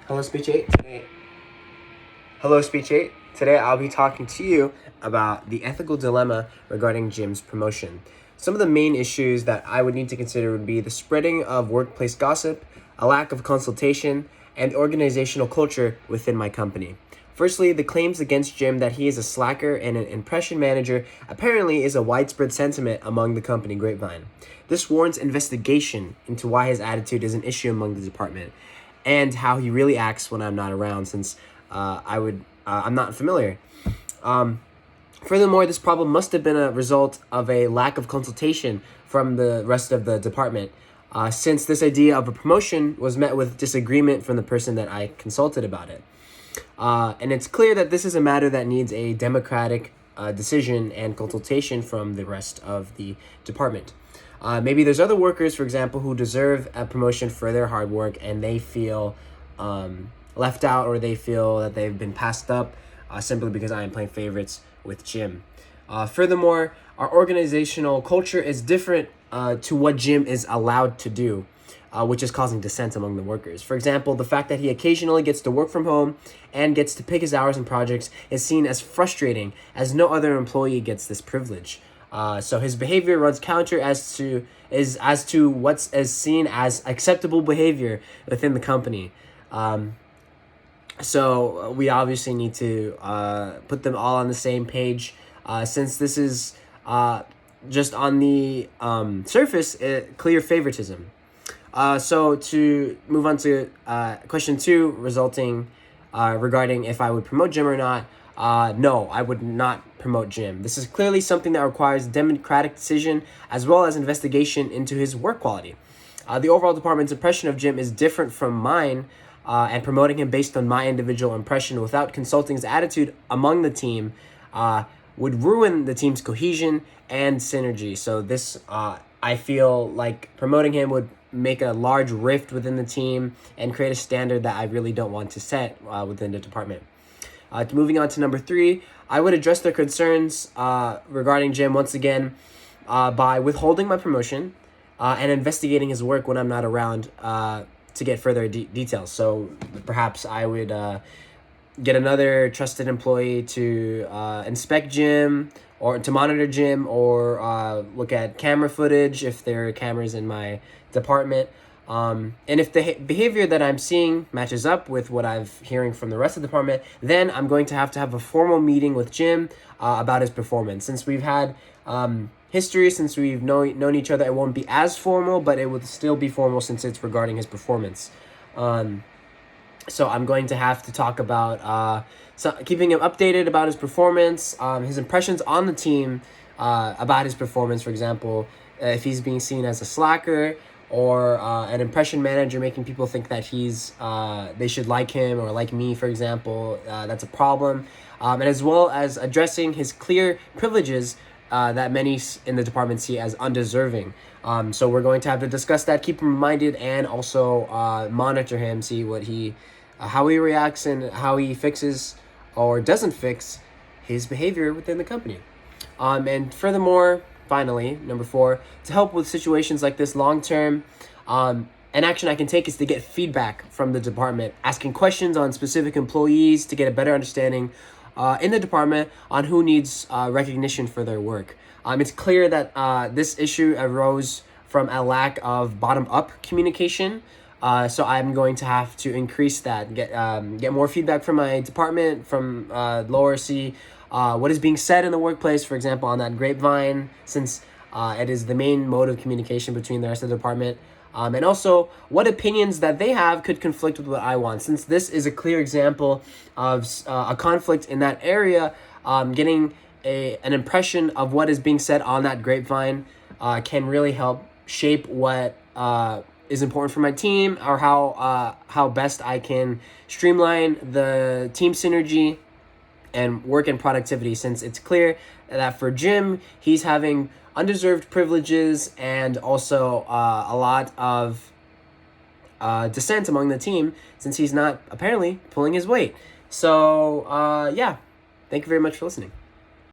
Hello, Speech 8. Hello, Speech 8. Today I'll be talking to you about the ethical dilemma regarding Jim's promotion. Some of the main issues that I would need to consider would be the spreading of workplace gossip, a lack of consultation, and organizational culture within my company. Firstly, the claims against Jim that he is a slacker and an impression manager apparently is a widespread sentiment among the company grapevine. This warrants investigation into why his attitude is an issue among the department and how he really acts when I'm not around, since I'm not familiar. Furthermore, this problem must have been a result of a lack of consultation from the rest of the department, since this idea of a promotion was met with disagreement from the person that I consulted about it. And it's clear that this is a matter that needs a democratic decision and consultation from the rest of the department. Maybe there's other workers, for example, who deserve a promotion for their hard work and they feel left out, or they feel that they've been passed up simply because I am playing favorites with Jim. Furthermore, our organizational culture is different to what Jim is allowed to do, which is causing dissent among the workers. For example, the fact that he occasionally gets to work from home and gets to pick his hours and projects is seen as frustrating, as no other employee gets this privilege. So his behavior runs counter as to what's seen as acceptable behavior within the company. So we obviously need to put them all on the same page, since this is just on the surface clear favoritism. So to move on to question 2, resulting regarding if I would promote Jim or not. No, I would not promote Jim. This is clearly something that requires democratic decision as well as investigation into his work quality. The overall department's impression of Jim is different from mine, and promoting him based on my individual impression without consulting his attitude among the team would ruin the team's cohesion and synergy. So this, I feel like promoting him would make a large rift within the team and create a standard that I really don't want to set within the department. Moving on to number 3, I would address their concerns regarding Jim once again by withholding my promotion and investigating his work when I'm not around to get further details. So perhaps I would get another trusted employee to inspect Jim, or to monitor Jim, or look at camera footage if there are cameras in my department. And if the behavior that I'm seeing matches up with what I'm hearing from the rest of the department, then I'm going to have a formal meeting with Jim about his performance. Since we've had history, since we've known each other, it won't be as formal, but it would still be formal since it's regarding his performance. So I'm going to have to talk about keeping him updated about his performance, his impressions on the team about his performance. For example, if he's being seen as a slacker, or an impression manager, making people think that they should like him or like me, for example, that's a problem. And as well as addressing his clear privileges that many in the department see as undeserving. So we're going to have to discuss that, keep him reminded, and also monitor him, see what how he reacts and how he fixes or doesn't fix his behavior within the company. And furthermore, finally, number 4, to help with situations like this long term, an action I can take is to get feedback from the department, asking questions on specific employees to get a better understanding in the department on who needs recognition for their work. It's clear that this issue arose from a lack of bottom-up communication. So I'm going to have to increase that, get more feedback from my department, from lower C, what is being said in the workplace, for example, on that grapevine, since it is the main mode of communication between the rest of the department. And also what opinions that they have could conflict with what I want. Since this is a clear example of a conflict in that area, getting an impression of what is being said on that grapevine can really help shape what is important for my team, or how best I can streamline the team synergy and work and productivity, since it's clear that for Jim, he's having undeserved privileges and also a lot of dissent among the team, since he's not apparently pulling his weight. So yeah, thank you very much for listening.